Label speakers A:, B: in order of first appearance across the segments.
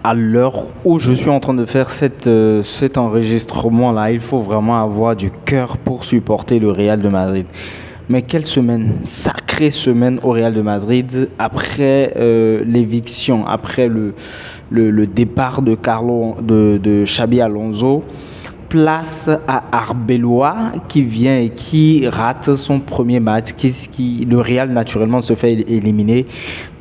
A: À l'heure où je suis en train de faire cet enregistrement-là, il faut vraiment avoir du cœur pour supporter le Real de Madrid. Mais quelle semaine, sacrée semaine au Real de Madrid, après l'éviction, après le départ de Xabi Alonso. Place à Arbeloa qui vient et qui rate son premier match. Le Real naturellement se fait éliminer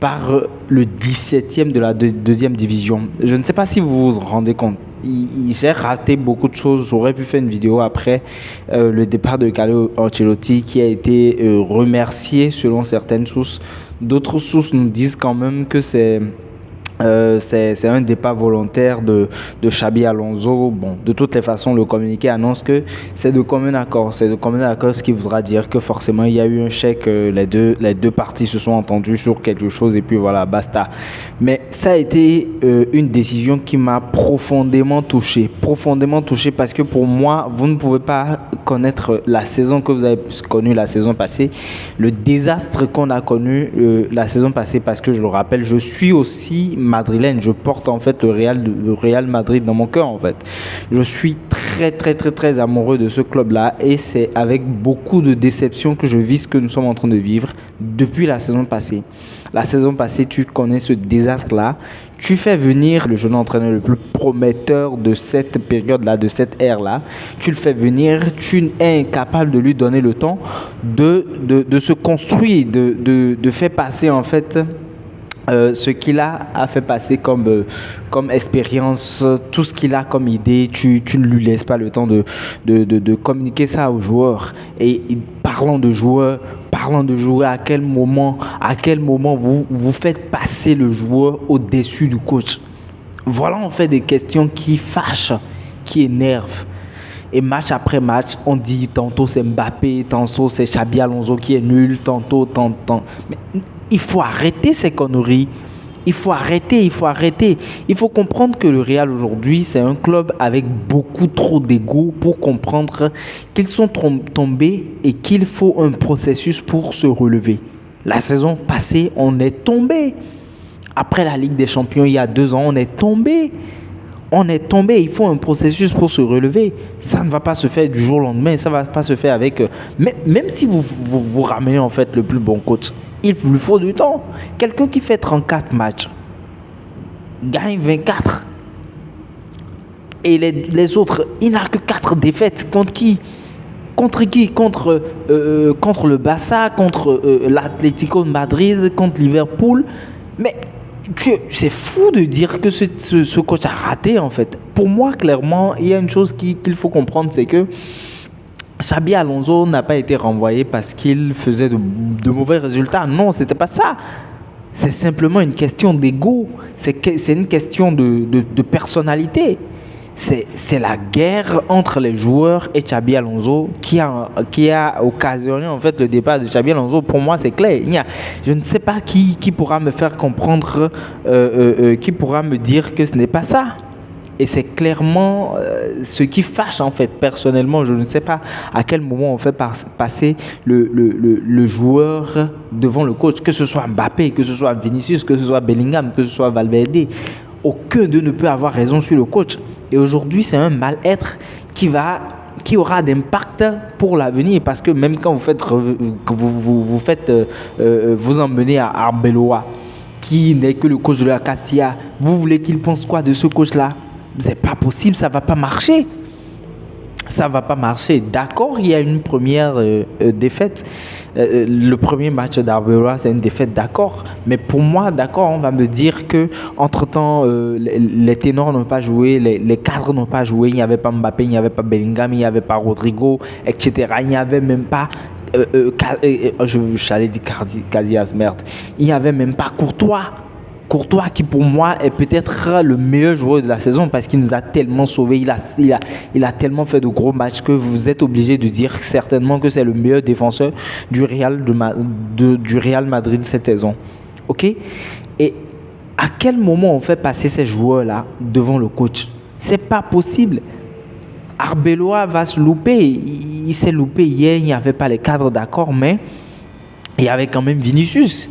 A: par le 17e de la deuxième division. Je ne sais pas si vous vous rendez compte. J'ai raté beaucoup de choses. J'aurais pu faire une vidéo après le départ de Carlo Ancelotti qui a été remercié selon certaines sources. D'autres sources nous disent quand même que c'est un départ volontaire de Xabi Alonso. Bon, de toutes les façons, le communiqué annonce que c'est de commun accord. C'est de commun accord, ce qui voudra dire que forcément, il y a eu un chèque. Les deux parties se sont entendues sur quelque chose et puis voilà, basta. Mais ça a été une décision qui m'a profondément touché. Profondément touché parce que pour moi, vous ne pouvez pas connaître la saison que vous avez connue la saison passée, le désastre qu'on a connu la saison passée parce que je le rappelle, je suis aussi madrilène. Je porte en fait le Real Madrid dans mon cœur en fait. Je suis très très très très amoureux de ce club-là et c'est avec beaucoup de déception que je vis ce que nous sommes en train de vivre depuis la saison passée. La saison passée, tu connais ce désastre-là. Tu fais venir le jeune entraîneur le plus prometteur de cette période-là, de cette ère-là. Tu le fais venir, tu es incapable de lui donner le temps de se construire, de faire passer en fait ce qu'il a fait passer comme expérience, tout ce qu'il a comme idée, tu ne lui laisses pas le temps de communiquer ça aux joueurs. Et parlant de joueurs, à quel moment vous faites passer le joueur au-dessus du coach? Voilà en fait des questions qui fâchent, qui énervent. Et match après match, on dit tantôt c'est Mbappé, tantôt c'est Xabi Alonso qui est nul, tantôt. Mais il faut arrêter ces conneries. Il faut arrêter. Il faut comprendre que le Real aujourd'hui, c'est un club avec beaucoup trop d'ego pour comprendre qu'ils sont tombés et qu'il faut un processus pour se relever. La saison passée, on est tombé. Après la Ligue des Champions, il y a 2 ans, on est tombé. Il faut un processus pour se relever. Ça ne va pas se faire du jour au lendemain, ça ne va pas se faire avec... même si vous ramenez en fait le plus bon coach, il lui faut du temps. Quelqu'un qui fait 34 matchs, gagne 24. Et les autres, il n'a que 4 défaites. Contre qui? Contre le Barça, contre l'Atlético de Madrid, contre Liverpool. Mais... c'est fou de dire que ce coach a raté en fait. Pour moi, clairement, il y a une chose qu'il faut comprendre, c'est que Xabi Alonso n'a pas été renvoyé parce qu'il faisait de mauvais résultats. Non, c'était pas ça. C'est simplement une question d'ego. C'est une question de personnalité. C'est la guerre entre les joueurs et Xabi Alonso qui a occasionné en fait le départ de Xabi Alonso. Pour moi, c'est clair. Je ne sais pas qui pourra me faire comprendre, qui pourra me dire que ce n'est pas ça. Et c'est clairement ce qui fâche en fait. Personnellement, je ne sais pas à quel moment on fait passer le joueur devant le coach, que ce soit Mbappé, que ce soit Vinicius, que ce soit Bellingham, que ce soit Valverde. Aucun d'eux ne peut avoir raison sur le coach. Et aujourd'hui, c'est un mal-être qui aura d'impact pour l'avenir. Parce que même quand vous emmenez à Arbeloa, qui n'est que le coach de la Castilla, vous voulez qu'il pense quoi de ce coach-là? C'est pas possible, ça va pas marcher. Ça va pas marcher. D'accord, il y a une première défaite. Le premier match d'Arbeloa, c'est une défaite, d'accord. Mais pour moi, d'accord, on va me dire que entre-temps, les ténors n'ont pas joué, les cadres n'ont pas joué. Il n'y avait pas Mbappé, il n'y avait pas Bellingham, il n'y avait pas Rodrigo, etc. Il n'y avait même pas... j'allais dire Casillas, merde. Il n'y avait même pas Courtois qui pour moi est peut-être le meilleur joueur de la saison parce qu'il nous a tellement sauvés, il a tellement fait de gros matchs que vous êtes obligé de dire certainement que c'est le meilleur défenseur du Real Madrid cette saison. Ok? Et à quel moment on fait passer ces joueurs-là devant le coach? C'est pas possible. Arbeloa va se louper. Il s'est loupé hier, il n'y avait pas les cadres d'accord, mais il y avait quand même Vinicius.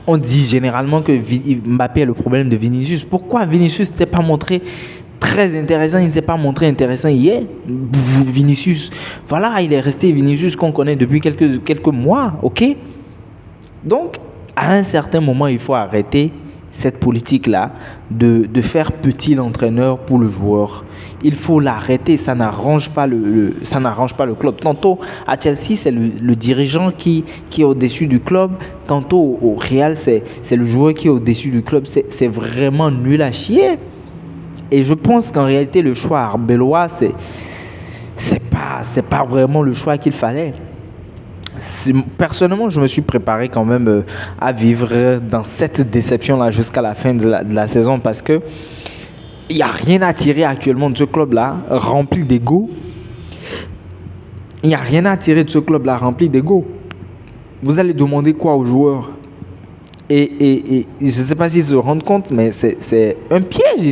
A: on dit généralement que Mbappé est le problème de Vinicius. Pourquoi Vinicius ne s'est pas montré très intéressant? Il ne s'est pas montré intéressant hier. Vinicius, voilà, il est resté Vinicius qu'on connaît depuis quelques mois, ok? Donc, à un certain moment, il faut arrêter cette politique-là de faire petit l'entraîneur pour le joueur. Il faut l'arrêter, ça n'arrange pas ça n'arrange pas le club. Tantôt, à Chelsea, c'est le dirigeant qui est au-dessus du club. Tantôt, au Real, c'est le joueur qui est au-dessus du club. C'est vraiment nul à chier. Et je pense qu'en réalité, le choix Arbeloa, c'est pas vraiment le choix qu'il fallait. Personnellement, je me suis préparé quand même à vivre dans cette déception-là jusqu'à la fin de la saison parce que il n'y a rien à tirer actuellement de ce club-là rempli d'ego. Il n'y a rien à tirer de ce club-là rempli d'ego. Vous allez demander quoi aux joueurs? Et je ne sais pas s'ils se rendent compte, mais c'est un piège.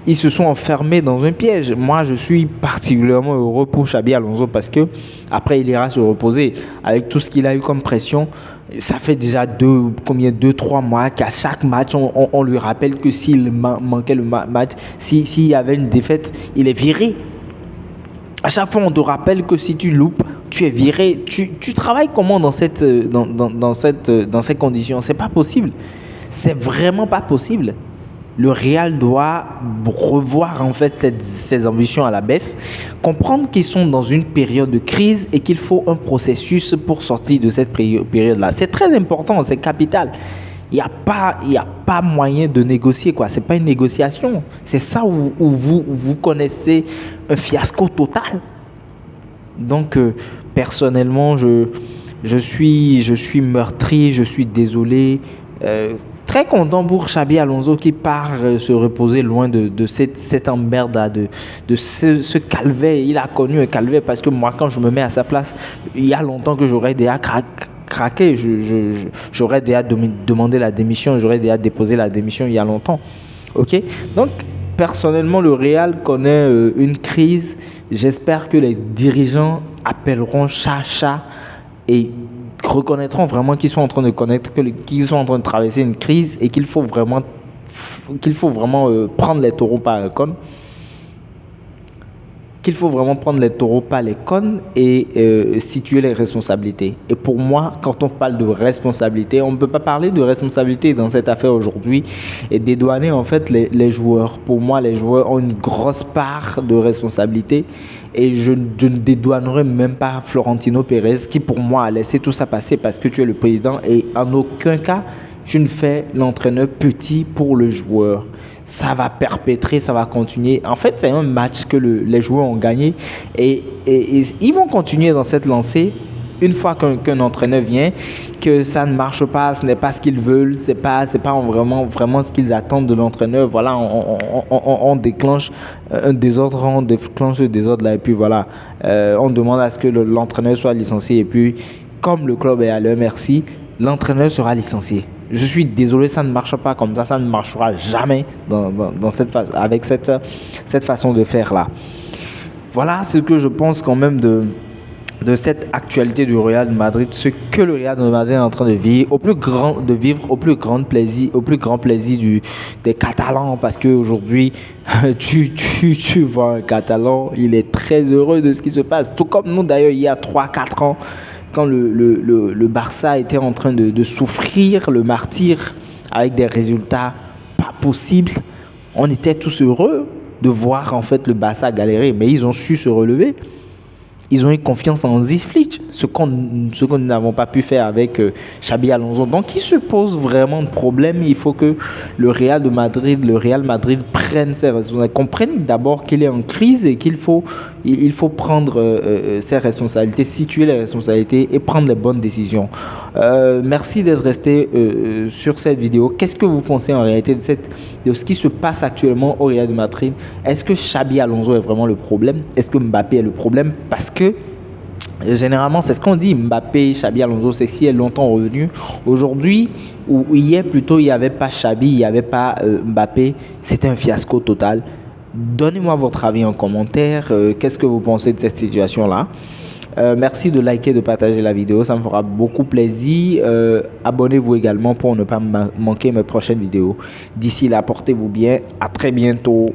A: Ils se sont enfermés dans un piège. Moi, je suis particulièrement heureux pour Xabi Alonso parce que après il ira se reposer. Avec tout ce qu'il a eu comme pression, ça fait déjà 2-3 mois qu'à chaque match, on lui rappelle que s'il manquait le match, s'il y avait une défaite, il est viré. À chaque fois, on te rappelle que si tu loupes, tu es viré. Tu travailles comment dans ces conditions? C'est pas possible. C'est vraiment pas possible. Le Real doit revoir en fait ses ambitions à la baisse, comprendre qu'ils sont dans une période de crise et qu'il faut un processus pour sortir de cette période-là. C'est très important, c'est capital. Il n'y a pas moyen de négocier, quoi. Ce n'est pas une négociation. C'est ça où vous connaissez un fiasco total. Donc, personnellement, je suis meurtri, je suis désolé. Très content pour Xabi Alonso qui part se reposer loin de cette emmerde-là, de ce calvaire. Il a connu un calvaire parce que moi, quand je me mets à sa place, il y a longtemps que j'aurais déjà craqué. J'aurais déjà demandé la démission, j'aurais déjà déposé la démission il y a longtemps. Ok? Donc, personnellement, le Real connaît une crise. J'espère que les dirigeants appelleront chat et reconnaîtront vraiment qu'ils sont en train de qu'ils sont en train de traverser une crise et qu'il faut vraiment prendre les taureaux par les cornes. Qu'il faut vraiment prendre les taureaux par les cornes et situer les responsabilités. Et pour moi, quand on parle de responsabilité, on ne peut pas parler de responsabilité dans cette affaire aujourd'hui et dédouaner en fait les joueurs. Pour moi, les joueurs ont une grosse part de responsabilité et je ne dédouanerai même pas Florentino Pérez qui pour moi a laissé tout ça passer parce que tu es le président et en aucun cas tu ne fais l'entraîneur petit pour le joueur. Ça va perpétrer, ça va continuer. En fait, c'est un match que les joueurs ont gagné et ils vont continuer dans cette lancée une fois qu'un entraîneur vient, que ça ne marche pas, ce n'est pas ce qu'ils veulent, c'est pas vraiment ce qu'ils attendent de l'entraîneur. Voilà, on déclenche un désordre, là et puis voilà, on demande à ce que l'entraîneur soit licencié et puis comme le club est à leur merci, l'entraîneur sera licencié. Je suis désolé, ça ne marche pas comme ça ne marchera jamais avec cette façon de faire là. Voilà ce que je pense quand même de cette actualité du Real de Madrid, ce que le Real de Madrid est en train de vivre au plus grand plaisir des Catalans parce qu'aujourd'hui tu vois un Catalan, il est très heureux de ce qui se passe, tout comme nous d'ailleurs il y a 3-4 ans quand le Barça était en train de souffrir le martyre avec des résultats pas possibles, on était tous heureux de voir en fait le Barça galérer, mais ils ont su se relever. Ils ont eu confiance en Hansi Flick, ce que nous n'avons pas pu faire avec Xabi Alonso. Donc, il se pose vraiment de problème. Il faut que le Real Madrid prenne ses responsabilités, comprenne d'abord qu'il est en crise et qu'il faut prendre ses responsabilités, situer les responsabilités et prendre les bonnes décisions. Merci d'être resté sur cette vidéo. Qu'est-ce que vous pensez en réalité de ce qui se passe actuellement au Real de Madrid? Est-ce que Xabi Alonso est vraiment le problème? Est-ce que Mbappé est le problème? Parce que généralement, c'est ce qu'on dit, Mbappé, Xabi Alonso, c'est ce qui est longtemps revenu. Aujourd'hui, ou hier plutôt, il n'y avait pas Xabi, il n'y avait pas Mbappé. C'était un fiasco total. Donnez-moi votre avis en commentaire. Qu'est-ce que vous pensez de cette situation-là? Merci de liker, de partager la vidéo, ça me fera beaucoup plaisir. Abonnez-vous également pour ne pas manquer mes prochaines vidéos. D'ici là, portez-vous bien. À très bientôt.